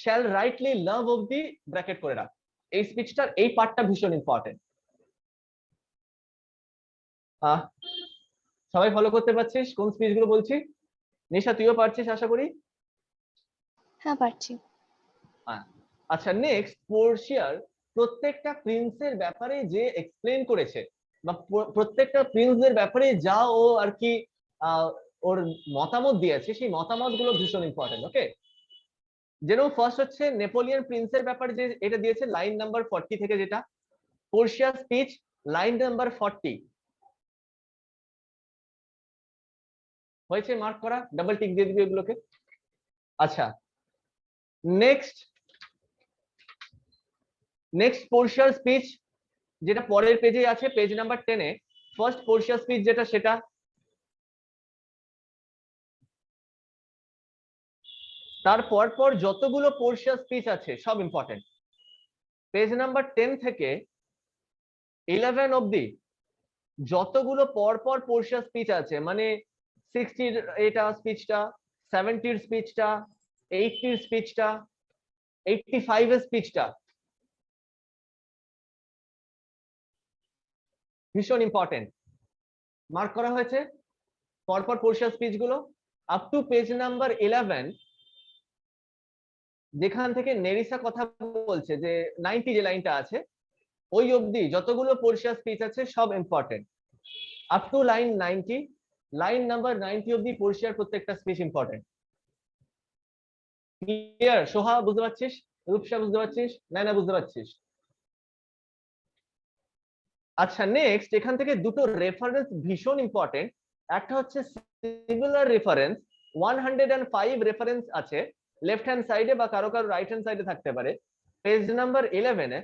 Shall rightly লাভ অবধি bracket করে রাখ। এই স্পিচটার এই পার্টটা ভীষণ ইম্পর্টেন্ট। সবাই ফলো করতে পারছিস কোন স্পিচ গুলো বলছি? নিশা তুইও পারছিস আশা করি। হ্যাঁ পারছি। আচ্ছা, নেক্সট পোর্শিয়ার প্রত্যেকটা প্রিন্সের ব্যাপারে যে এক্সপ্লেন করেছে বা প্রত্যেকটা প্রিন্সদের ব্যাপারে যা ও আর কি ওর মতামত দিয়েছে, সেই মতামত গুলো ভীষণ ইম্পর্টেন্ট। ওকে, যেরকম ফার্স্ট হচ্ছে নেপোলিয়ন প্রিন্সের ব্যাপারে যে এটা দিয়েছে লাইন নাম্বার 40 থেকে, যেটা পোর্শিয়া স্পিচ লাইন নাম্বার 40 হয়েছে, মার্ক করা, ডাবল টিক দিয়ে দিবি এগুলোকে। আচ্ছা, নেক্সট পোর্শিয়ার স্পিচ যেটা পরের পেজে আছে, পেজ নাম্বার 10 এ ফার্স্ট পোর্শিয়া স্পিচ যেটা, সেটা তারপর পর যতগুলো পোর্শিয়া স্পিচ আছে সব ইম্পর্টেন্ট। পেজ নাম্বার 10 থেকে 11 অবধি যতগুলো পরপর পোর্শিয়া স্পিচ আছে, মানে 60 এটা স্পিচটা, 70 স্পিচটা, 80 স্পিচটা, 85 এর স্পিচটা ভীষণ ইম্পর্টেন্ট, মার্ক করা হয়েছে পরপর পোর্শিয়া স্পিচ গুলো আপ টু পেজ নাম্বার 11, যেখান থেকে নেরিসা কথা বলছে যে 90 যে লাইনটা আছে ওই অবধি যতগুলো পোর্শিয়া স্পিচ আছে সব important. Up to line 90, line number 90 অবধি পোর্শিয়ার প্রত্যেকটা স্পিচ ইম্পর্টেন্ট। ক্লিয়ার? সোহা বুঝতে পারছিস? রূপসা বুঝতে পারছিস? নাইনা বুঝতে পারছিস? আচ্ছা, নেক্সট এখান থেকে দুটো রেফারেন্স ভীষণ ইম্পর্টেন্ট। একটা হচ্ছে সিমিলার রেফারেন্স, 105 রেফারেন্স আছে লেফট হ্যান্ড সাইডে বা কারো কারো রাইট হ্যান্ড সাইডে থাকতে পারে। পেজ নাম্বার 11 এ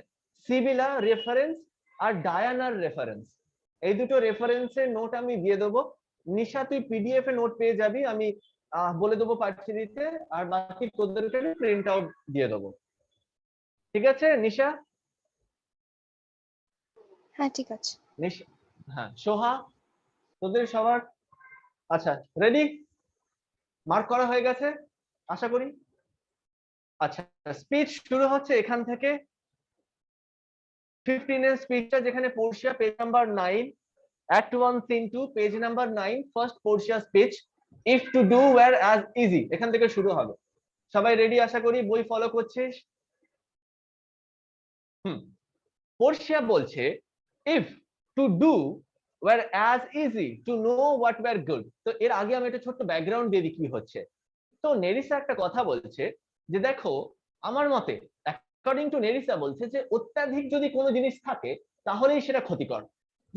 সিবিলা রেফারেন্স আর ডায়ানার রেফারেন্স, এই দুটো রেফারেন্সের নোট আমি দিয়ে দেবো। নিশা তুই পিডিএফ এ নোট পেয়ে যাবি, আমি বলে দেবো পাঠিয়ে দিতে, আর বাকি তোদেরকে প্রিন্ট আউট দিয়ে দেবো। ঠিক আছে নিশা? হ্যাঁ ঠিক আছে। হ্যাঁ সোহা, তোদের সবার আচ্ছা রেডি? মার্ক করা হয়ে গেছে আশা করি। আচ্ছা, স্পিচ শুরু হচ্ছে এখান থেকে 15 এর স্পিচটা, যেখানে Portia page number 9 act 1 scene 2 page number 9 first Portia speech if to do were as easy, এখান থেকে শুরু হবে। সবাই রেডি আশা করি, বই ফলো করছিস? পোর্শিয়া বলছে if to do were as easy to know what were good। তো এর আগে আমি একটা ছোট্ট ব্যাকগ্রাউন্ড দিয়ে দিই কি হচ্ছে। তো নেরিসা একটা কথা বলছে যে দেখো, আমার মতে অ্যাকর্ডিং টু নেরিসা বলছে যে অত্যাধিক যদি কোনো জিনিস থাকে তাহলেই সেটা ক্ষতিকর।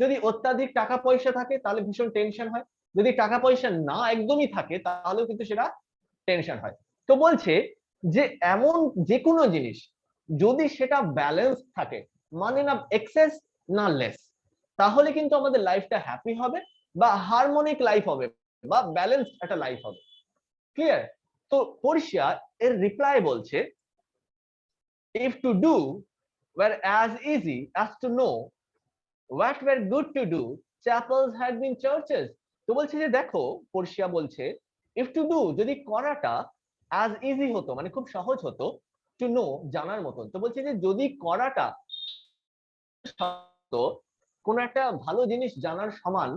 যদি অত্যাধিক টাকা পয়সা থাকে তাহলে ভীষণ টেনশন হয়, যদি টাকা পয়সা না একদমই থাকে তাহলেও কিন্তু সেটা টেনশন হয়। তো বলছে যে এমন যে কোনো জিনিস যদি সেটা ব্যালেন্স থাকে, মানে না এক্সেস না লেস, তাহলে কিন্তু আমাদের লাইফটা হ্যাপি হবে বা হারমোনিক লাইফ হবে বা ব্যালেন্স একটা লাইফ হবে। ক্লিয়ার? তো পোর্শিয়া এর রিপ্লাই বলছে if to do were as easy as to know what were good to do, chapels had been churches। তো বলছে যে দেখো, পোর্শিয়া বলছে if to do যদি করাটা as easy হতো, মানে খুব সহজ হতো, to know জানার মতন, তো বলছে যে যদি করাটা কোন একটা ভালো জিনিস জানার সমান,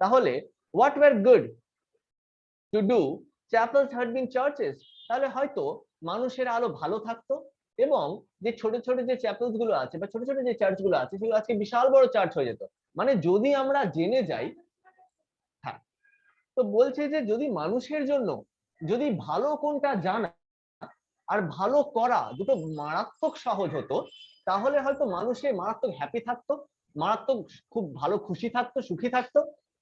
তাহলে what were good to do, chapels had been churches, তাহলে হয়তো মানুষের আরো ভালো থাকতো এবং যে ছোট ছোট যে চ্যাপেলস গুলো আছে বা ছোট ছোট যে চার্চ গুলো আছে সেগুলো আজকে বিশাল বড় চার্চ হয়ে যেত। মানে যদি আমরা জেনে যাই, হ্যাঁ, তো বলছে যে যদি মানুষের জন্য যদি ভালো কোনটা জানা আর ভালো করা দুটো মারাত্মক সহজ হতো, তাহলে হয়তো মানুষের মারাত্মক হ্যাপি থাকতো, মারাত্মক খুব ভালো খুশি থাকতো, সুখী থাকতো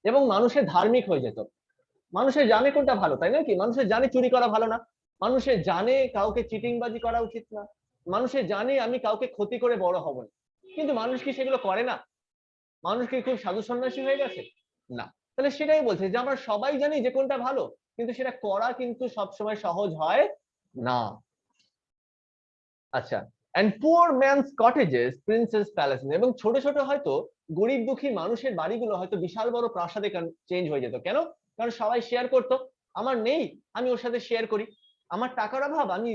এবং মানুষের ধার্মিক হয়ে যেত। মানুষের জানে কোনটা ভালো, তাই না? কি মানুষের জানে চুরি করা ভালো না, মানুষের জানে কাউকে চিটিংবাজি করা উচিত না, মানুষের জানে আমি কাউকে ক্ষতি করে বড় হব না, কিন্তু মানুষ কি সেগুলো করে না? মানুষ কি খুব সাধু সন্ন্যাসী হয়ে গেছে? না। তাহলে সেটাই বলছে যে আমরা সবাই জানি যে কোনটা ভালো, কিন্তু সেটা করা কিন্তু সবসময় সহজ হয় না। আচ্ছা, and poor man's cottages princess palaces, এবং ছোট ছোট হয়তো গরিব দুঃখী মানুষের বাড়িগুলো হয়তো বিশাল বড় প্রাসাদে চেঞ্জ হয়ে যেত। কেন? কারণ সবাই শেয়ার করতো। আমার নেই, আমি ওর সাথে শেয়ার করি। আমার টাকার অভাব, আমি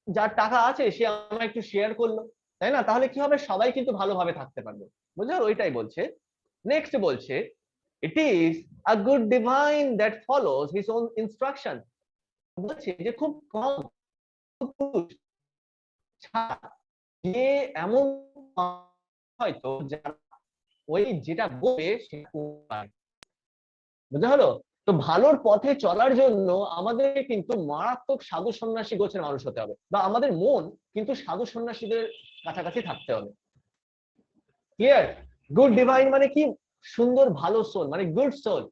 যার টাকা আছে সে আমায় একটু শেয়ার করলো, তাই না? তাহলে কি হবে, সবাই কিন্তু ভালোভাবে থাকতে পারবে। বুঝলে, ওইটাই বলছে। নেক্সট বলছে, it is a good divine that follows his own instruction. বলছে যে খুব কম পুরুষ ছাড়া যে এমন হয়তো যারা ওই যেটা বলবে সেটা করতে পারে। বুঝতে হলো? তো ভালোর পথে চলার জন্য আমাদের কিন্তু মারাত্মক সাধু সন্ন্যাসী গোছের মানুষ হতে হবে, বা আমাদের মন কিন্তু সাধু সন্ন্যাসীদের কাছাকাছি থাকতে হবে। ক্লিয়ার? গুড ডিভাইন মানে কি? সুন্দর ভালো সোল, মানে good soul.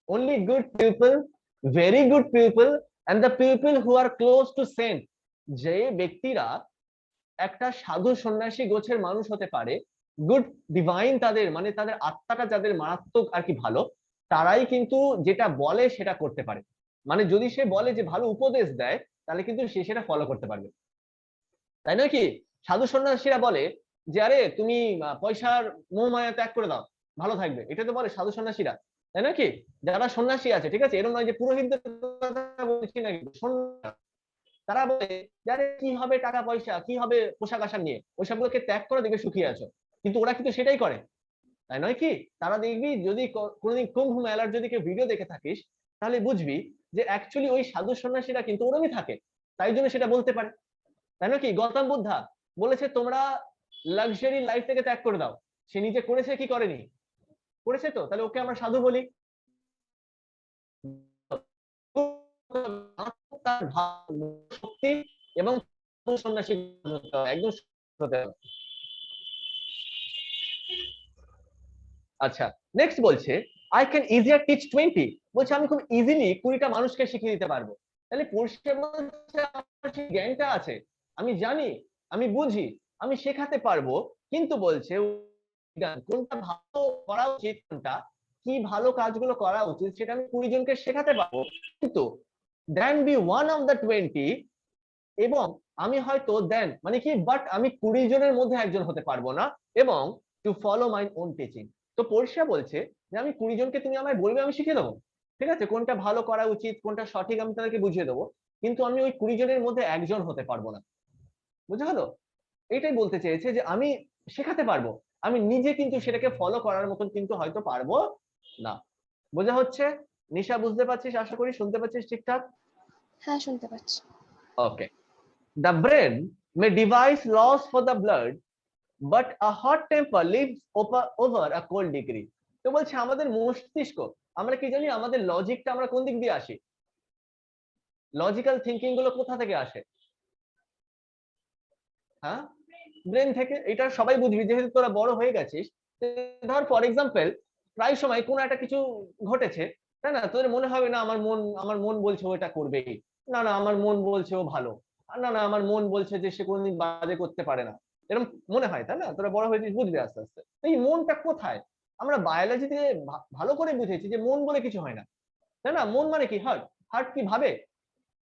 only good people, very good people, and the people who are close to saint. যে ব্যক্তিরা একটা সাধু সন্ন্যাসী গোছের মানুষ হতে পারে, গুড ডিভাইন তাদের মানে তাদের আত্মাটা যাদের মারাত্মক আর কি ভালো, তারাই কিন্তু যেটা বলে সেটা করতে পারে। মানে যদি সে বলে যে ভালো উপদেশ দেয়, তাহলে কিন্তু সে সেটা ফলো করতে পারবে, তাই নয় কি? সাধু সন্ন্যাসীরা বলে যে আরে তুমি পয়সার মোহ মায়া ত্যাগ করে দাও, ভালো থাকবে, এটা তো বলে সাধু সন্ন্যাসীরা, তাই না কি? যারা সন্ন্যাসী আছে, ঠিক আছে, এরকম নয় যে পুরোহিতদের কথা বলছি না, কিন্তু তারা বলে যারে কি হবে টাকা পয়সা, কি হবে পোশাক আশাক নিয়ে, ওইসবগুলোকে ত্যাগ করে দেখবে সুখী আছো। কিন্তু ওরা কিন্তু সেটাই করে, তাই নয় কি? তারা দেখবি যদি কোনোদিন কুম্ভ মেলার যদি কেউ ভিডিও দেখে থাকিস, তাহলে বুঝবি যে অ্যাকচুয়ালি ওই সাধু সন্ন্যাসীরা কিন্তু ওরমই থাকে, তাই জন্য সেটা বলতে পারে, তাই না কি? গৌতম বুদ্ধা বলেছে তোমরা লাক্সারি লাইফ থেকে ত্যাগ করে দাও, সে নিজে করেছে কি করেনি? করেছে তো, তাহলে ওকে আমরা সাধু বলি। তার শক্তি এবং সন্ন্যাসী একদম হতে হবে। আচ্ছা, নেক্সট বলছে আই ক্যান ইজিয়ার টিচ 20। বলছে আমি খুব ইজিলি 20টা মানুষকে শিখিয়ে দিতে পারবো। তাহলে পরিষেবা বলছে আমার সেই জ্ঞানটা আছে, আমি জানি, আমি বুঝি, আমি শেখাতে পারবো। কিন্তু বলছে কোনটা ভালো করা উচিত, কোনটা কি ভালো কাজগুলো করা উচিত, সেটা আমি 20 জনকে শেখাতে পারবো। কিন্তু দেন বি ওয়ান অফ দ্য 20, এবং আমি হয়তো দেন মানে কি, বাট আমি 20 জনের মধ্যে একজন হতে পারবো না, এবং to follow my own teaching. তো পরিষেবা বলছে যে আমি 20 জনকে তুমি আমায় বলবে, আমি শিখিয়ে দেবো, ঠিক আছে, কোনটা ভালো করা উচিত, কোনটা সঠিক, আমি তাদেরকে বুঝিয়ে দেবো। কিন্তু আমি ওই 20 জনের মধ্যে একজন হতে পারবো না। বুঝতে হলো? এটাই বলতে চেয়েছে যে আমি শেখাতে পারবো, আমি নিজে কিন্তু সেটাকে ফলো করার মতন কিন্তু হয়তো পারবো না। বোঝা হচ্ছে? নিশা বুঝতে পারছিস? আশা করি শুনতে পাচ্ছিস ঠিকঠাক? হ্যাঁ, শুনতে পাচ্ছি। ওকে। The brain may devise laws for the blood, but a hot temper lives over a cold degree. তো বলছে আমাদের মস্তিষ্ক, আমরা কি জানি আমাদের লজিকটা আমরা কোন দিক দিয়ে আসি, লজিক্যাল থিঙ্কিং গুলো কোথা থেকে আসে? হ্যাঁ, ব্রেন থেকে। এটা সবাই বুঝবি যেহেতু তোরা বড় হয়ে গেছিস। ধর ফর এক্সাম্পল, প্রায় সময় কোনো একটা কিছু ঘটেছে, তাই না? তোদের মনে হবে না আমার মন বলছে ও এটা করবেই, না না আমার মন বলছে ও ভালো, না না আমার মন বলছে যে সে কোনোদিন বাজে করতে পারে না, এরকম মনে হয়, তাই না? তোরা বড় হয়েছিস, বুঝবি আস্তে আস্তে। এই মনটা কোথায়? আমরা বায়োলজি থেকে ভালো করে বুঝেছি যে মন বলে কিছু হয় না, তাই না? মন মানে কি? হার্ট। হার্ট কি ভাবে,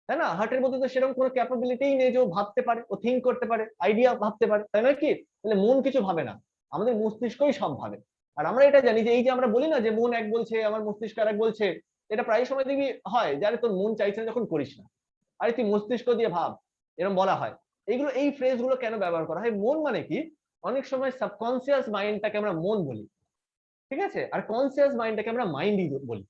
তাই না? হার্টের মধ্যে তো সেরকম কোনো ক্যাপাবিলিটিই নেই যে ও ভাবতে পারে, ও থিঙ্ক করতে পারে, আইডিয়া ভাবতে পারে, তাই না কি? তাহলে মন কিছু ভাবে না, আমাদের মস্তিষ্কই সব ভাবে। আর আমরা এটা জানি যে এই যে আমরা বলি না যে মন এক বলছে আমার মস্তিষ্ক আর এক বলছে, এটা প্রায় সময় দেখবি হয় যারে তোর মন চাইছে না যখন করিস না, আরে তুই মস্তিষ্ক দিয়ে ভাব, এরকম বলা হয়। এইগুলো এই ফ্রেজ গুলো কেন ব্যবহার করা হয়? মন মানে কি, অনেক সময় সাবকনসিয়াস মাইন্ডটাকে আমরা মন বলি, ঠিক আছে, আর কনসিয়াস মাইন্ডটাকে আমরা মাইন্ডই বলি।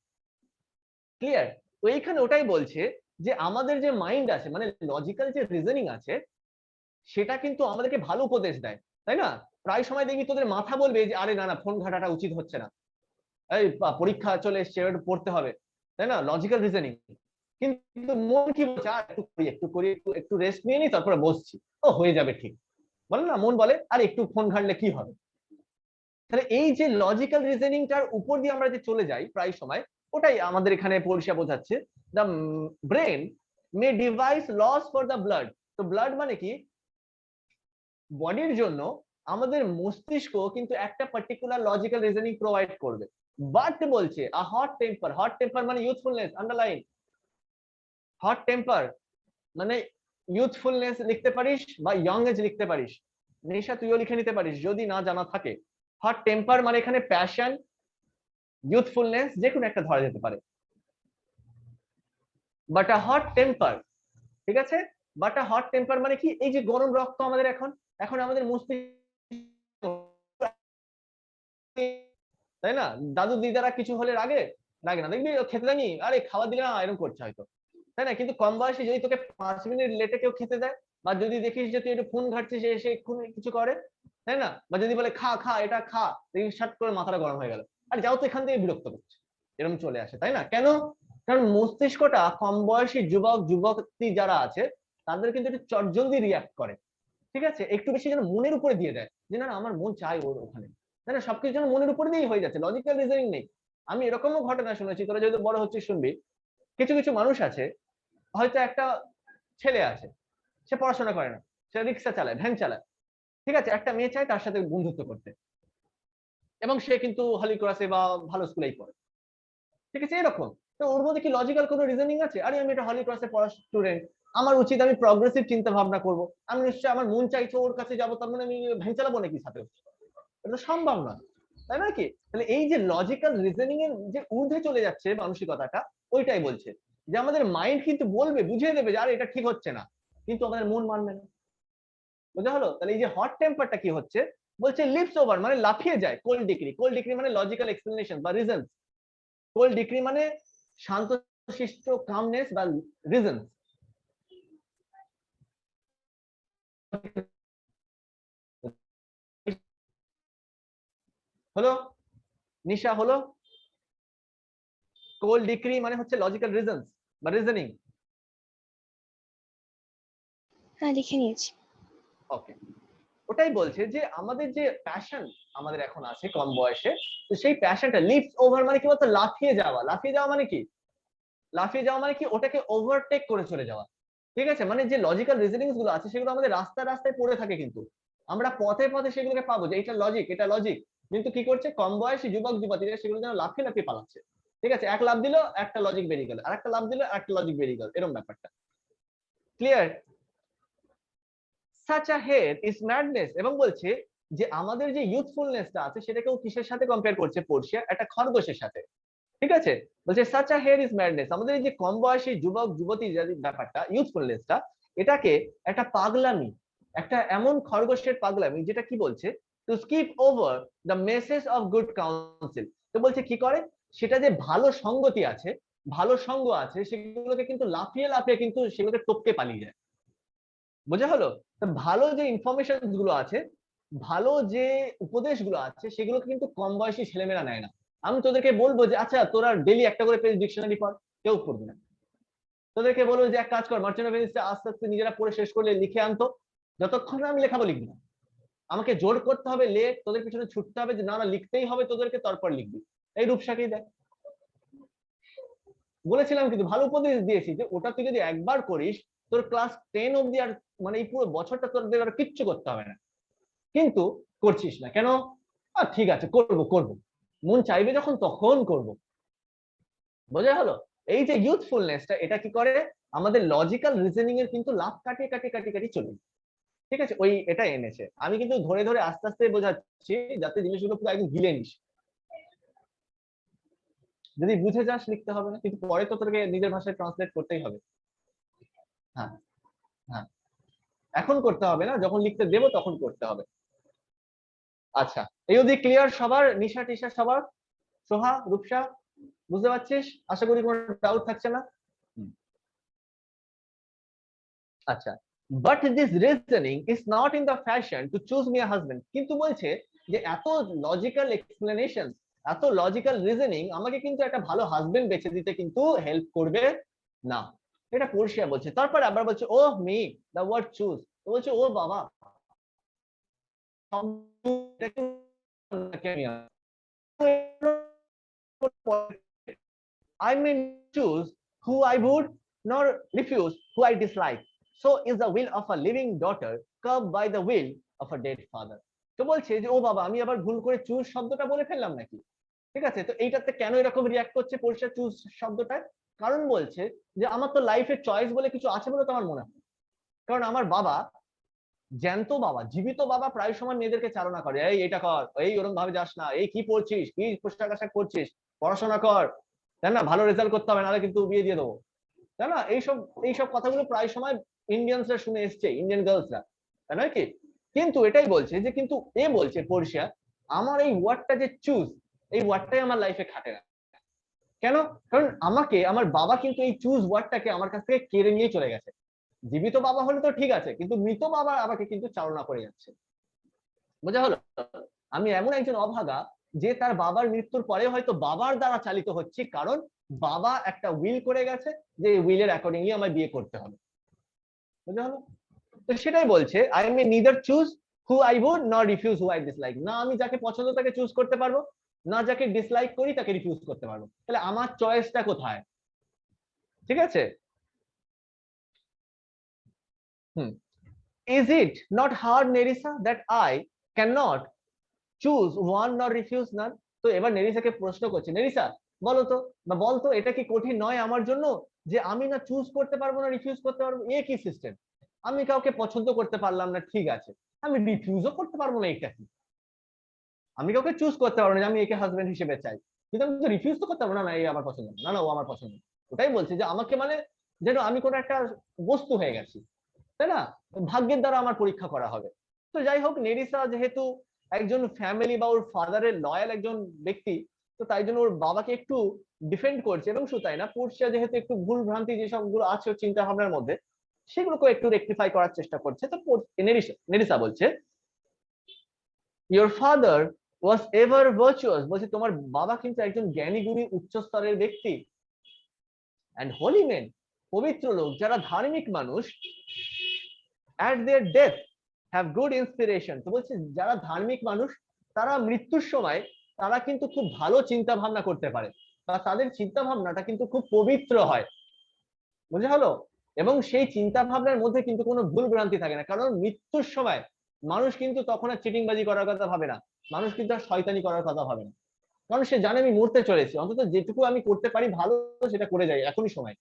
ক্লিয়ার? তো এইখানে ওটাই বলছে যে আমাদের যে মাইন্ড আছে, মানে লজিক্যাল যে রিজনিং আছে, সেটা কিন্তু আমাদেরকে ভালো উপদেশ দেয়, তাই না? প্রায় সময় দেখবি তোদের মাথা বলবে যে আরে না না ফোন ঘাটাটা উচিত হচ্ছে না, এই পরীক্ষা চলে এসছে এবার পড়তে হবে, তাই না? Logical reasoning. কিন্তু মন কি বলছে, আর একটু করি একটু রেস্ট নিয়ে নি তারপরে বসছি, ও হয়ে যাবে ঠিক, বলে না? মন বলে আর একটু ফোন ঘাটলে কি হবে। তাহলে এই যে লজিক্যাল রিজনিংটার উপর দিয়ে আমরা যে চলে যাই প্রায় সময়, ওটাই আমাদের এখানে পরিষেবা বোঝাচ্ছে। The brain may devise laws for the blood. তো ব্লাড মানে কি, বডির জন্য আমাদের মস্তিষ্ক কিন্তু একটা পার্টিকুলার লজিক্যাল রিজনিং প্রোভাইড করবে। বাট বলছে a hot temper, hot temper মানে ইউথফুলনেস, আন্ডারলাইন। হট টেম্পার মানে ইউথফুলনেস লিখতে পারিস বা ইয়ং এজ লিখতে পারিস, নেশা তুইও লিখে নিতে পারিস যদি না জানা থাকে। হট টেম্পার মানে এখানে প্যাশন, ইউথফুলনেস যে কোনো একটা ধরা যেতে পারে। বাট আ হট টেম্পার, ঠিক আছে, বাট আ হট টেম্পার মানে কি, এই যে গরম রক্ত আমাদের এখন, এখন আমাদের মস্তিষ্ক, তাই না? দাদু দিদারা কিছু হলে রাগে রাগে না, দেখবি খেতে দেয়নি, আরে খাওয়া দিলে না, এরকম করছে হয়তো, তাই না? কিন্তু কম বয়সে যদি তোকে 5 মিনিট লেটে কেউ খেতে দেয়, বা যদি দেখিস যে তুই একটু ফোন ঘাটছিস, এসে এক্ষুনি কিছু করে, তাই না? বা যদি বলে খা খা এটা খা, দেখবি সাট করে মাথাটা গরম হয়ে গেল, আর যাও তো এখান থেকে, বিরক্ত করছে, এরকম চলে আসে, তাই না? কেন? কারণ মস্তিষ্কটা কম বয়সী যুবক যুবতী যারা আছে তাদের কিন্তু একটু চটজলদি রিয়াক্ট করে, ঠিক আছে? একটু বেশি যেন মনের উপরে দিয়ে দেয়, যে না আমার মন চাই ওর ওখানে, তাই না? সবকিছু যেন মনের উপরে দিয়েই হয়ে যাচ্ছে, লজিক্যাল রিজনিং নেই। আমি এরকমও ঘটনা শুনেছি, তোরা যেহেতু বড় হচ্ছিস শুনবি, কিছু কিছু মানুষ আছে, হয়তো একটা ছেলে আছে, সে পড়াশোনা করে না, সে রিক্সা চালায়, ভ্যান চালায়, ঠিক আছে? একটা মেয়ে চায় তার সাথে বন্ধুত্ব করতে, এবং সে কিন্তু হলি ক্লাসে বা ভালো স্কুলেই পড়ে, ঠিক আছে? এরকম, তো ওর মধ্যে কি লজিক্যাল কোনো রিজনিং আছে? আরে আমি একটা হলি ক্লাসে পড়া স্টুডেন্ট, আমার উচিত আমি প্রগ্রেসিভ চিন্তা ভাবনা করবো, আমি নিশ্চয়ই আমার মন চাইছে ওর কাছে যাবো, তার মানে আমি ভ্যান চালাবো নাকি সাথে? এটা সম্ভব না, তাই না কি? তাহলে এই যে লজিক্যাল রিজনিং এর যে ঊর্ধ্বে চলে যাচ্ছে মানসিকতাটা, ওইটাই বলছে যে আমাদের মাইন্ড কিন্তু বলবে, বুঝিয়ে দেবে যে আরে এটা ঠিক হচ্ছে না, কিন্তু আমাদের মন মানবে না। বোঝা হলো? তাহলে এই যে হট টেম্পারটা কি হচ্ছে, বলছে লিপস ওভার মানে লাফিয়ে যায় কোল্ড ডিগ্রি, কোল্ড ডিগ্রি মানে লজিক্যাল এক্সপ্লেনেশন বা রিজন, কোল্ড ডিগ্রি মানে শান্তশিষ্ট কামনেস বা রিজন। হলো? নিশা হলো? কোল্ড ডিগ্রি মানে হচ্ছে লজিক্যাল রিজনস বা রিজনিং। হ্যাঁ, লিখে নিয়েছি। ওকে, ওটাই বলছে যে আমাদের যে প্যাশন আমাদের এখন আছে কম বয়সে, তো সেই প্যাশনটা লিপস ওভার মানে কি বলতো, লাফিয়ে যাওয়া, লাফিয়ে যাওয়া মানে কি, লাফিয়ে যাওয়া মানে কি ওটাকে ওভারটেক করে চলে যাওয়া, ঠিক আছে? মানে যে লজিক্যাল রিজনিংস গুলো আছে সেগুলো আমাদের রাস্তায় রাস্তায় পড়ে থাকে, কিন্তু আমরা পথে পথে সেগুলোকে পাবো যে এটা লজিক, এটা লজিক, কিন্তু কি করছে কম বয়সী যুবক যুবতীরা সেগুলো যেন লাফিয়ে লাফিয়ে পালাচ্ছে, ঠিক আছে? এক লাফ দিল একটা লজিক বেরিয়ে গেল, আর একটা লাফ দিল একটা লজিক বেরিয়ে গেল, এরকম ব্যাপারটা clear? such a head is madness, এবং বলছে যে আমাদের যে ইউথফুলনেসটা আছে সেটাকেও কিসের সাথে কম্পেয়ার করছে পোর্শিয়া, একটা খরগোশের সাথে, ঠিক আছে? বলছে such a head is madness, আমাদের এই যে কম বয়সী যুবক যুবতী যে ব্যাপারটা ইউথফুলনেসটা, এটাকে একটা পাগলামি, একটা এমন খরগোশের পাগলামি যেটা কি বলছে, to skip over the message of good counsel. তো বলছে কি করে, সেটা যে ভালো সঙ্গতি আছে, ভালো সঙ্গ আছে, সেগুলোকে কিন্তু লাফিয়ে লাফিয়ে কিন্তু সেগুলোকে টপকে পালিয়ে যায়। বোঝা হলো? ভালো যে ইনফরমেশন গুলো আছে, ভালো যে উপদেশগুলো আছে, সেগুলো কিন্তু কম বয়সী ছেলেমেয়েরা নেয় না। আমি তোদেরকে বলবো যে আচ্ছা তোরা ডেইলি একটা করে পেজ ডিকশনারি পড়, কেউ পড়বে না। তোদেরকে বলবো যে এক কাজ কর, মার্চেন্ট অফ ভেনিসটা আস্তে আস্তে নিজেরা পড়ে শেষ করলে লিখে আনতো, যতক্ষণ না আমি লেখাবো লিখবি না, আমাকে জোর করতে হবে, লেখ, তোদের পিছনে ছুটতে হবে যে না না লিখতেই হবে তোদেরকে, তারপর লিখবি। এই রূপসাকেই দেখ, বলেছিলাম কিন্তু ভালো উপদেশ দিয়েছি যে ওটা তুই যদি একবার করিস, তোর ক্লাস 10 অব্দি আর মানে এই পুরো বছরটা তোদের আর কিচ্ছু করতে হবে না, কিন্তু করছিস না কেন? ঠিক আছে করব করব, মন চাইবে যখন তখন করব। বোঝা হলো? এই যে ইউথফুলনেসটা, এটা কি করে, আমাদের লজিক্যাল রিজনিং এর কিন্তু লাভ কাটিয়ে কাটিয়ে কাটিয়ে কাটিয়ে চলে, ঠিক আছে? ওই এটা এনেছে, আমি কিন্তু ধরে ধরে আস্তে আস্তে বোঝাচ্ছি যাতে জিনিসগুলো পুরো একদম গিলে নিস, যদি বুঝে যাস লিখতে হবে না, কিন্তু পরে তো তোকে নিজের ভাষায় ট্রান্সলেট করতেই হবে। হ্যাঁ, হ্যাঁ, এখন করতে হবে না, যখন লিখতে দেবো তখন করতে হবে। আচ্ছা, এই অবধি ক্লিয়ার সবার? নিশা টিশা সবার? সোহা, রূপসা, বুঝতে পারছিস? আশা করি কোনো ডাউট থাকছে না। আচ্ছা, but this reasoning is not in the fashion to choose me a husband. কিন্তু বলছে যে এত লজিক্যাল এক্সপ্লেনেশন, এত লজিক্যাল রিজনিং আমাকে কিন্তু একটা ভালো হাজবেন্ড বেছে দিতে কিন্তু হেল্প করবে না, এটা পোর্শিয়া বলছে। তারপর আবার বলছে ও মি দ্য ওয়ার্ড চুজ, তো বলছে ও বাবা, I may choose who I would, nor refuse who I dislike. So is the will of a living daughter curbed by the will of a dead father. তো বলছে যে ও বাবা, আমি আবার ভুল করে চুজ শব্দটা বলে ফেললাম নাকি? ঠিক আছে, তো এইটাতে কেন এরকম রিয়াক্ট করছে পরিষ্কার চুজ শব্দটায়? কারণ বলছে যে আমার তো লাইফে চয়েস বলে কিছু আছে বলে তো আমার মনে হয়, কারণ আমার বাবা, জ্যান্ত বাবা, জীবিত বাবা প্রায় সময় মেয়েদেরকে চালনা করে, এই এটা কর, এই ওরকম ভাবে যাস না, এই কি পড়ছিস, কি পোশাক আশাক করছিস, পড়াশোনা কর, তাই না, ভালো রেজাল্ট করতে হবে নাহলে কিন্তু বিয়ে দিয়ে দেবো, তাই না? এইসব এইসব কথাগুলো প্রায় সময় ইন্ডিয়ানসরা শুনে এসছে, ইন্ডিয়ান গার্লসরা, তাই নয় কি? কিন্তু এটাই বলছে যে কিন্তু এ বলছে পোর্শিয়া, আমার এই ওয়ার্ডটা যে চুজ, এই ওয়ার্ডটাই আমার লাইফে খাটে না। কেন? কারণ আমাকে আমার বাবা কিন্তু এই চুজ ওয়ার্ডটাকে আমার কাছ থেকে কেড়ে নিয়ে চলে গেছে। জীবিত বাবা হলে তো ঠিক আছে, কিন্তু মৃত বাবা আমাকে কিন্তু চালনা করে যাচ্ছে। বোঝা হলো? আমি এমন একজন অভাগা যে তার বাবার মৃত্যুর পরে হয়তো বাবার দ্বারা চালিত হচ্ছে, কারণ বাবা একটা উইল করে গেছে যে উইলের অ্যাকর্ডিংলি আমায় বিয়ে করতে হবে। বোঝা হলো? তো সেটাই বলছে, I may neither choose who I would not refuse who I dislike. না আমি যাকে পছন্দ তাকে চুজ করতে পারবো, না যাকে ডিসলাইক করি তাকে রিফিউজ করতে পারবো। তাহলে আমার চয়েসটা কোথায়? ঠিক আছে? হুম। Is it not hard, Nerissa, that I cannot choose one nor refuse none? তো এবার নেরিসাকে প্রশ্ন করছে, নেরিসা বলো তো, বা বলতো এটা কি কঠিন নয় আমার জন্য যে আমি না চুজ করতে পারবো না রিফিউজ করতে পারবো? এ কি সিস্টেম? আমি কাউকে পছন্দ করতে পারলাম না, ঠিক আছে, আমি রিফিউজও করতে পারবো না, এটা কি? আমি কাউকে চুজ করতে পারবো না যে আমি একে হাজবেন্ড হিসেবে চাই, কিন্তু আমি তো রিফিউজ তো করতে পারবো না, না এই আমার পছন্দ না, না ও আমার পছন্দ। ওটাই বলছে যে আমাকে মানে যেন আমি কোনো একটা বস্তু হয়ে গেছি, তাই না? ভাগ্যের দ্বারা আমার পরীক্ষা করা হবে। তো যাই হোক, নেরিসা যেহেতু একজন ফ্যামিলি বা ওর ফাদারের লয়াল একজন ব্যক্তি, তো তাই জন্য ওর বাবাকে একটু ডিফেন্ড করছে। এবং শুধু তাই না, পোর্শিয়া যেহেতু একটু ভুল ভ্রান্তি যেসবগুলো আছে ওর চিন্তা ভাবনার মধ্যে, সেগুলোকে একটু রেকটিফাই করার চেষ্টা করছে। তো নেরিসা বলছে, your father was ever virtuous, বলছে তোমার বাবা কিন্তু একজন জ্ঞানী গুণী উচ্চ স্তরের ব্যক্তি, অ্যান্ড হোলি মেন, পবিত্র লোক যারা ধার্মিক মানুষ, at their death have good inspiration। তো বলছে যারা ধার্মিক মানুষ তারা মৃত্যুর সময় তারা কিন্তু খুব ভালো চিন্তা ভাবনা করতে পারে, বা তাদের চিন্তা ভাবনাটা কিন্তু খুব পবিত্র হয়। বুঝা হলো? এবং সেই চিন্তা ভাবনার মধ্যে কিন্তু কোনো ভুল ভ্রান্তি থাকে না, কারণ মৃত্যুর সময় মানুষ কিন্তু তখন আর চিটিংবাজি করার কথা ভাবে না, মানুষ কিন্তু আর শয়তানি করার কথা ভাবে না, কারণ সে জানে আমি মরতে চলেছি, অন্তত যেটুকু আমি করতে পারি ভালো সেটা করে যাই এখনই সময়।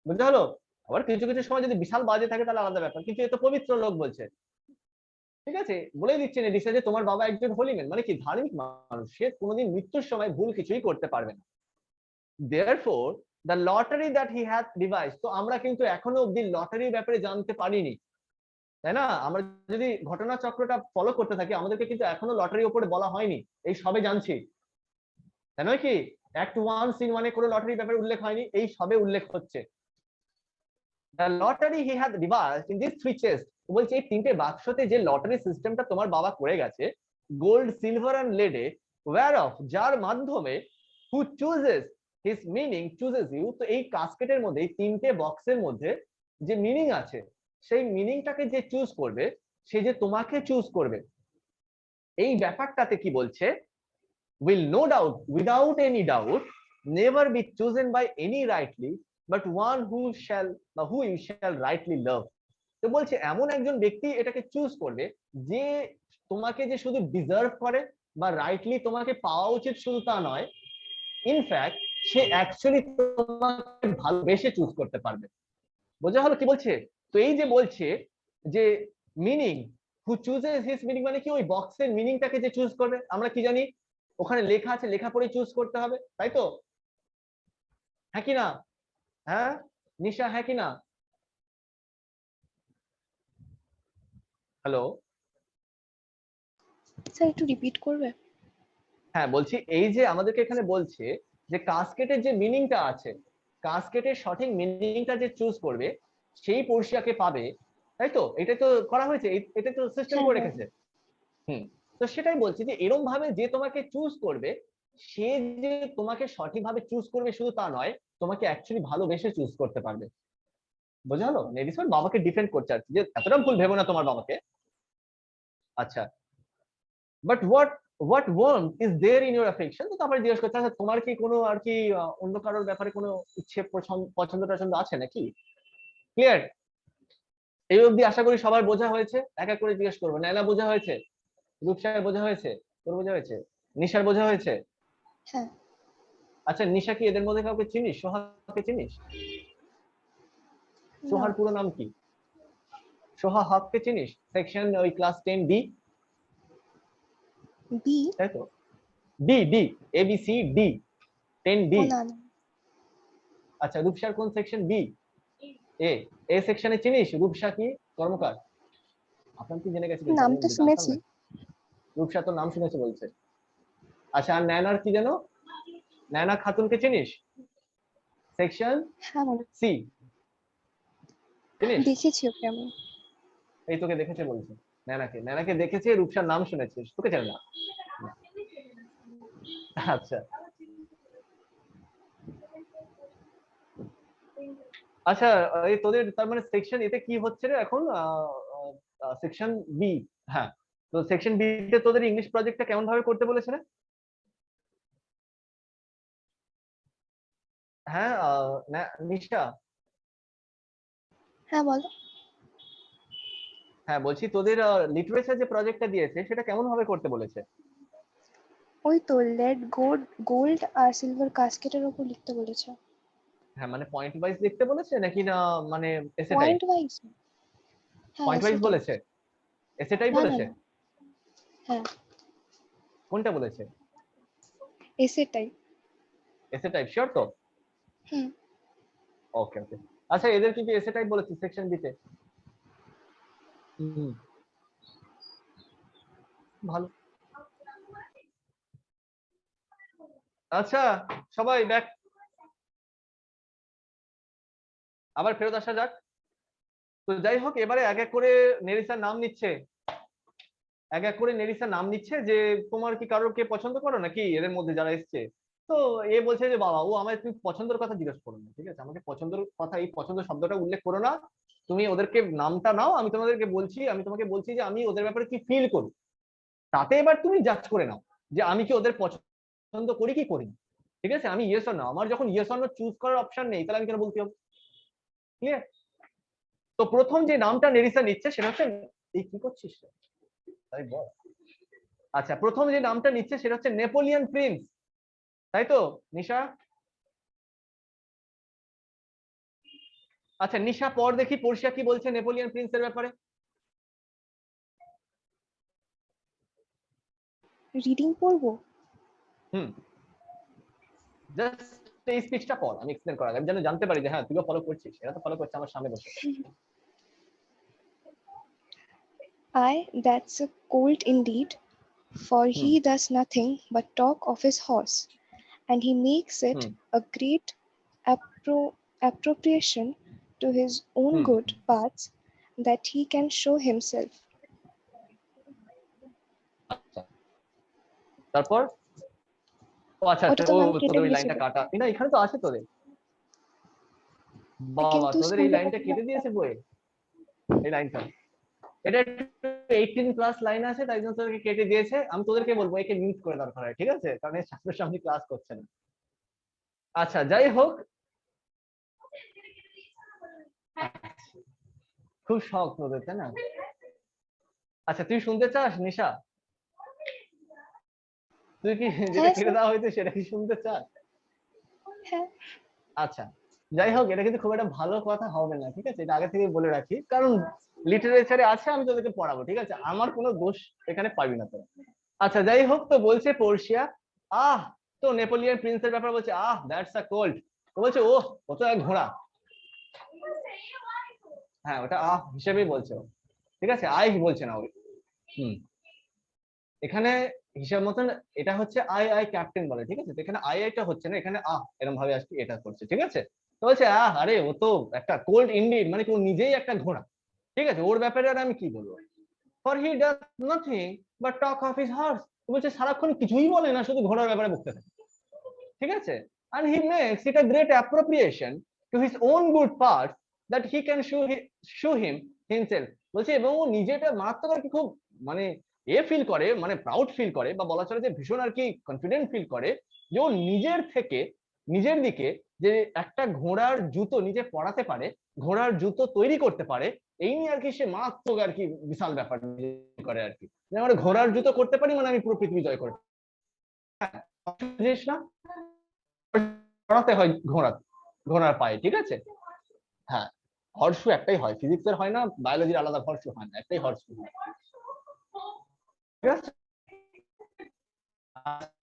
বুঝতে হলো? আবার কিছু কিছু সময় যদি বিশাল বাজে থাকে তাহলে আলাদা ব্যাপার, কিন্তু এ তো পবিত্র লোক বলছে। ঠিক আছে, বলেই দিচ্ছে নেডিসা যে তোমার বাবা একজন হোলিম্যান, মানে কি ধার্মিক মানুষ, সে কোনোদিন মৃত্যুর সময় ভুল কিছুই করতে পারবে না। therefore the lottery that he had devised, তো আমরা কিন্তু এখনো অব্দি লটারির ব্যাপারে জানতে পারিনি, তাই না? আমরা যদি ঘটনা চক্রটা ফলো করতে থাকি আমাদেরকে কিন্তু এখনো লটারির উপরে বলা হয়নি, এই সবে জানছি, তাই নয় কি? অ্যাক্ট 1 সিন 1 এ কোনো লটারির ব্যাপারে উল্লেখ হয়নি, এই সবে উল্লেখ হচ্ছে। the lottery he had devised in these three chests, বলছে এই তিনটে বাক্সতে যে লটারি সিস্টেমটা তোমার বাবা করে গেছে, গোল্ড সিলভার এন্ড লেডে, ওয়্যার অফ, যার মাধ্যমে, who chooses his meaning chooses you, তো এই কাস্কেটের মধ্যে এই তিনটে বক্সের মধ্যে যে মিনিং আছে সেই মিনিংটাকে যে চুজ করবে সে যে তোমাকে চুজ করবে, এই ব্যাপারটাতে কি বলছে, will no doubt without any doubt never be chosen by any rightly but one who shall বা who you shall rightly love। তো বলছে এমন একজন ব্যক্তি এটাকে চুজ করবে যে তোমাকে যে শুধু ডিজার্ভ করে বা রাইটলি তোমাকে পাওয়া উচিত শুধু তা নয়, ইনফ্যাক্ট সে অ্যাকচুয়ালি তোমাকে ভালোবেসে চুজ করতে পারবে। বোঝা হলো কি বলছে? তো এই যে বলছে যে মিনিং, হু চুজেস হিজ মিনিং, মানে কি ওই বক্সের মিনিংটাকে যে চুজ করবে, আমরা কি জানি ওখানে লেখা আছে, লেখা পড়ে চুজ করতে হবে, তাই তো? হ্যাঁ কি না? হ্যাঁ নিশা, হ্যাঁ কি না? হ্যালো, স্যার একটু রিপিট করবে? হ্যাঁ বলছি, এই যে আমাদেরকে এখানে বলছে যে কাস্কেটের যে মিনিংটা আছে, কাস্কেটের সঠিক মিনিংটা যে চুজ করবে সেই পোর্শিয়াকে পাবে, তাই তো? এটা তো করা হয়েছে, এটা তো সিস্টেম হ্যাঁ করে হ্যাঁ রেখেছে। হুম। তো সেটাই বলছি যে এরকম ভাবে যে তোমাকে চুজ করবে, সে যে তোমাকে সঠিকভাবে চুজ করবে শুধু তা নয়, তোমাকে অ্যাকচুয়ালি ভালোবেসে চুজ করতে পারবে। বোঝা হলো? নেডিসন বাবাকে ডিফেন্ড করছে আর কি, যে এতটা ভুল ভেবো না তোমার বাবাকে। আচ্ছা, but what warm is there in your affection, তো তারপরে জিজ্ঞেস করছে আচ্ছা তোমার কি কোনো আর কি অন্য কারোর ব্যাপারে কোনো ইচ্ছে পছন্দ টছন্দ আছে নাকি? ক্লিয়ার? এই অবধি আশা করি সবার বোঝা হয়েছে, এক এক করে জিজ্ঞেস করবো। নাইলা বোঝা হয়েছে? রূপসার বোঝা হয়েছে? তোর বোঝা হয়েছে? নিশার বোঝা হয়েছে? হ্যাঁ। আচ্ছা নিশা, কি এদের মধ্যে কাউকে চিনিস? সোহাকে চিনিস? না। সোহার পুরো নাম কি? সোহা হককে চিনিস? সেকশন ওই ক্লাস 10 ডি, বি? তাই তো? D D, A B C D, 10 ও ডি। না না। আচ্ছা রূপসার কোন সেকশন? বি, এ এ এ সেকশনে চিনিস রূপসা কি কর্মকার? আপনার কি জেনে গেছিলেন? নাম আমি তো জানতাম শুনেছি। না। রূপসা তো নাম শুনেছে বলছে। আচ্ছা, আর নয়নার কি যেন? নয়না খাতুনকে চিনিস? সেকশন হ্যাঁ মানে সি, চিনিস? দেখেছি ওকে আমি। এই তোকে দেখেছে বলছে। নয়নাকে দেখেছে, রূপসার নাম শুনেছিস, তোকে চেনে না। আচ্ছা আচ্ছা, এই তোদের তার মানে সেকশন এতে কি হচ্ছে রে এখন? Section B. হ্যাঁ, তো সেকশন বি তে তোদের ইংলিশ প্রজেক্টটা কেমন ভাবে করতে বলেছে রে? হ্যাঁ, নিশা। হ্যাঁ বলো। হ্যাঁ বলছি, তোদের লিটারেচার যে প্রজেক্টটা দিয়েছে সেটা কেমন ভাবে করতে বলেছে? ওই তো লেড গোল্ড আর সিলভার কাস্কেটের উপর লিখতে বলেছে। হ্যাঁ মানে পয়েন্ট ওয়াইজ লিখতে বলেছে নাকি না, মানে এসে টাইপ? Point wise. হ্যাঁ পয়েন্ট ওয়াইজ সেটাই। বলেছে? এসে টাইপ না না বলেছে? না। হ্যাঁ কোনটা বলেছে? এসেটাই। এসে টাইপ শিওর তো? হুম। ওকে ওকে। আচ্ছা, এদের কিন্তু এসে টাইপ বলেছে সেকশন বি তে। হুম, ভালো। আচ্ছা সবাই ব্যাক, আবার ফেরত আসা যাক। তো যাই হোক, এবারে এক এক করে নেরিসার নাম নিচ্ছে, এক এক করে নেরিসার নাম নিচ্ছে যে তোমার কি কারোর পছন্দ করো নাকি এদের মধ্যে যারা এসছে? তো এ বলছে যে বাবা, ও আমায় তুমি পছন্দের কথা জিজ্ঞেস করো না, ঠিক আছে? আমাকে পছন্দের কথা, এই পছন্দ শব্দটা উল্লেখ করো না। তুমি ওদেরকে নামটা নাও, আমি তোমাদেরকে বলছি, আমি তোমাকে বলছি যে আমি ওদের ব্যাপারে কি ফিল করি, তাতে এবার তুমি জাজ করে নাও যে আমি কি ওদের পছন্দ করি কি করি না। ঠিক আছে? আমি ইয়েস অর নো, আমার যখন ইয়েস অর নো চুজ করার অপশন নেই, তাহলে আমি কেন বলতে হবে? ক্লিয়ার? তো প্রথম যে নামটা নেরিসা নিচ্ছে সেটা হচ্ছে, এই কি করছিস রে? তাই বল। আচ্ছা, প্রথম যে নামটা নিচ্ছে সেটা হচ্ছে নেপোলিয়ন প্রিন্স, তাই তো নিশা? আচ্ছা নিশা পর দেখি পর্ষিয়া কি বলছে নেপোলিয়ন প্রিন্সের ব্যাপারে। রিডিং পড়বো। হুম, জাস্ট এই স্পিচটা পড়, আমি এক্সপ্লেন করার আগে আমি যেন জানতে পারি যে হ্যাঁ তুইও ফলো করছিস, এরা তো ফলো করছে আমার সামনে বসে। Aye, that's a colt indeed, for hmm he does nothing but talk of his horse, and he makes it hmm a great appropriation to his own hmm good parts that he can show himself. আচ্ছা, তারপর? ও আচ্ছা ওটা আচ্ছা, তো ও ma'am কেটে তোদের ওই দিয়েছিল। লাইনটা কাটা না, এখানে তো আছে তোদের। বাবা, কিন্তু তোদের এই স্কুলে লাইনটা কেটে দিয়েছে বইয়ে, এই লাইনটা। এটা 18 প্লাস লাইন আছে, তাই জন্য তোদেরকে কেটে দিয়েছে। আমি তোদেরকে বলবো একে মিউট করে দরকার হয়, ঠিক আছে? কারণ এই ছাত্রের সামনে ক্লাস করছে না। আচ্ছা যাই হোক, খুব শখ তোদের, তাই না? আচ্ছা তুই শুনতে চাস নিশা? তুই কি যেটা হ্যাঁ কেটে স্যার। দেওয়া হয়েছে সেটা কি শুনতে চাস? হ্যাঁ। আচ্ছা যাই হোক, এটা কিন্তু খুব একটা ভালো কথা হবে না, ঠিক আছে? এটা আগে থেকে বলে রাখি, কারণ লিটারেচারে আছে, আমি তোদেরকে পড়াবো, ঠিক আছে? আমার কোনো দোষ এখানে পাবি না তোরা। আচ্ছা যাই হোক, তো বলছে পর্ষিয়া, আহ, তো নেপোলিয়ন প্রিন্সের ব্যাপারে বলছে, আহ দ্যাটস আ কোল্ড। তো বলছে ও, ও তো এক ঘোড়া। হ্যাঁ, ওটা আহ হিসেবেই বলছে ও, ঠিক আছে? আই বলছে না ওই। হুম, এখানে হিসাব মতন এটা হচ্ছে আই আই ক্যাপ্টেন বলে, ঠিক আছে? তো এখানে আই আইটা হচ্ছে না, এখানে আহ এরকম ভাবে আসছে, এটা করছে, ঠিক আছে? তো বলছে আহ, আরে ও তো একটা কোল্ড ইন্ডিড, মানে কেউ নিজেই একটা ঘোড়া, ঠিক আছে? ওর ব্যাপারে আর আমি কি বলবো? For he does nothing but talk of his horse. বলছে সারাক্ষণ কিছুই বলে না, শুধু ঘোড়ার ব্যাপারে বকতে থাকে, ঠিক আছে? And he makes it a great appropriation to his own good parts that he can show him himself. বলছে এবং ও নিজেটা মারাত্মক আর কি, খুব মানে এ ফিল করে, মানে প্রাউড ফিল করে, বা বলা চলে যে ভীষণ আর কি কনফিডেন্ট ফিল করে যে ও নিজের থেকে, নিজের দিকে, যে একটা ঘোড়ার জুতো নিজে পরাতে পারে, ঘোড়ার জুতো তৈরি করতে পারে, এই নিয়ে আর কি সে মারাত্মক আর কি বিশাল ব্যাপার করে আর কি। আমরা ঘোড়ার জুতো করতে পারি মানে আমি পুরো পৃথিবী জয় করে, জিনিস না? পড়াতে হয় ঘোড়া, ঘোড়ার পায়ে, ঠিক আছে? হ্যাঁ, হর্সু একটাই হয়, ফিজিক্সের হয় না, বায়োলজির আলাদা হর্সু হয় না, একটাই হর্সু হয়, ঠিক আছে?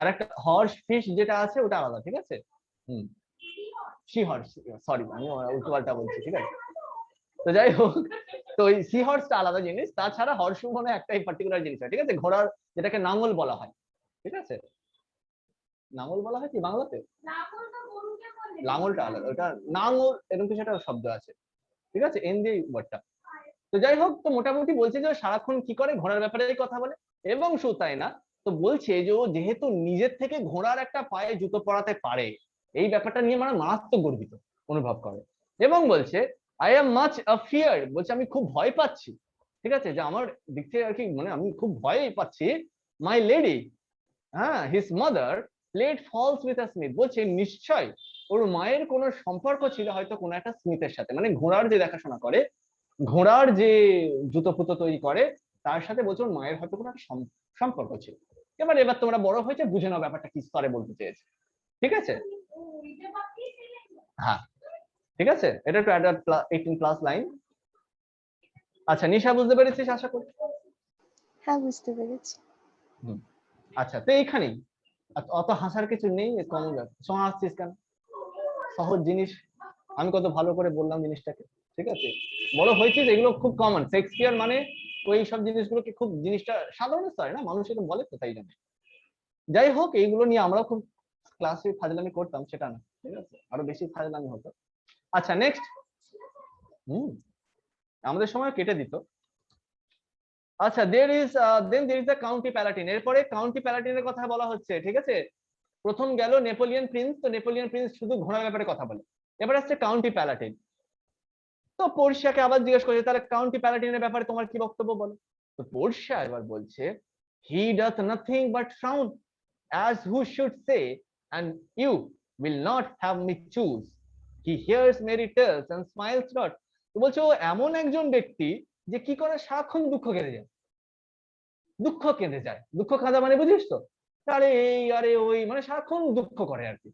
আর একটা হর্স ফিশ যেটা আছে ওটা আলাদা, ঠিক আছে? হুম, সি হর্স, সরি আমি উল্টো পাল্টা বলছি, ঠিক আছে? তো যাই হোক, তো ওই সি হর্সটা আলাদা জিনিস, তাছাড়া হর্স মানে একটাই পার্টিকুলার জিনিস হয়, ঠিক আছে, ঘোড়ার যেটাকে নাঙল বলা হয়, ঠিক আছে, নাঙল বলা হয় কি বাংলাতে, লাঙলটা আলাদা, ওটা নাঙল এরকম কিছু একটা শব্দ আছে, ঠিক আছে, এন দিয়ে ওয়ার্ডটা। তো যাই হোক, তো মোটামুটি বলছে যে ও সারাক্ষণ কি করে, ঘোড়ার ব্যাপারেই কথা বলে, এবং শুধু তাই না, তো বলছে যে ও যেহেতু নিজের থেকে ঘোড়ার একটা পায়ে জুতো পরাতে পারে, এই ব্যাপারটা নিয়ে মানে মারাত্মক গর্বিত অনুভব করে, এবং বলছে আই এম মাচ অ্যাফিয়ার্ড, বলছে আমি খুব ভয় পাচ্ছি, ঠিক আছে, যে আমার দিক থেকে আর কি, মানে আমি খুব ভয় পাচ্ছি, মাই লেডি, হ্যাঁ, his mother played false with a smith, বলছে নিশ্চয় ওর মায়ের কোনো সম্পর্ক ছিল হয়তো কোনো একটা স্মিথের সাথে, মানে ঘোড়ার যে দেখাশোনা করে, ঘোড়ার যে জুতো ফুতো তৈরি করে, তার সাথে বলছে ওর মায়ের হয়তো কোনো একটা সম্পর্ক ছিল। এবার তোমরা বড় হয়েছে, বুঝে নাও ব্যাপারটা কি স্তরে বলতে চেয়েছে, ঠিক আছে, হ্যাঁ, ঠিক আছে, এটা একটু 18+ লাইন। আচ্ছা নিশা, বুঝতে পেরেছিস আশা করি? হ্যাঁ, বুঝতে পেরেছি। আচ্ছা, তো এইখানেই, অত হাসার কিছু নেই, কমন ব্যাপার, হাসছিস কেন, সহজ জিনিস, আমি কত ভালো করে বললাম জিনিসটাকে, ঠিক আছে, বড় হয়েছিস, এগুলো খুব কমন, শেক্সপিয়ার মানে ওই সব জিনিসগুলোকে খুব জিনিসটা সাধারণ স্তরে না, মানুষ এটা বলে তো, তাই জন্য। যাই হোক, এইগুলো নিয়ে আমরাও খুব ক্লাসে ফাজলামি করতাম, সেটা না, ঠিক আছে, আরো বেশি ফাজলামি হতো। আচ্ছা নেক্সট, আমাদের সময় কেটে দিত। আচ্ছা, then there is the County Palatine, এরপরে কাউন্টি প্যালাটিনের কথা বলা হচ্ছে, ঠিক আছে, প্রথম গেল নেপোলিয়ন প্রিন্স, তো নেপোলিয়ন প্রিন্স শুধু ঘোড়ার ব্যাপারে কথা বলে, এবার আসছে কাউন্টি প্যালাটিন। তো পোর্শিয়াকে আবার জিজ্ঞেস করছে তাহলে কাউন্টি প্যালাটিনের ব্যাপারে তোমার কি বক্তব্য বলো। তো পোর্শিয়া এবার বলছে he doth nothing but frown as who should say and you will not have me choose, he hears merry tales and smiles not, তো বলছে ও এমন একজন ব্যক্তি যে কি করে, সারাক্ষণ দুঃখ কেঁদে যায়, দুঃখ কেঁদে যায়, দুঃখ কাঁদা মানে বুঝিস তো, আরে এই আরে ওই, মানে সারাক্ষণ দুঃখ করে আর কি,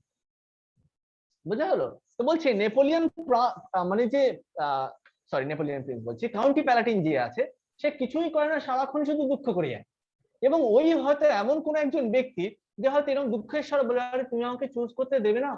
বোঝা গেল। তো বলছে নেপোলিয়ন মানে যে সরি নেপোলিয়ন প্রিন্স বলছি, কাউন্টি প্যালাটিন যে আছে, সে কিছুই করে না, সারাক্ষণ শুধু দুঃখ করে যায়, এবং ওই হয়তো এমন কোন একজন ব্যক্তি যে হয়তো এরকম দুঃখের স্বর বলে, আরে তুমি আমাকে চুজ করতে দেবে না,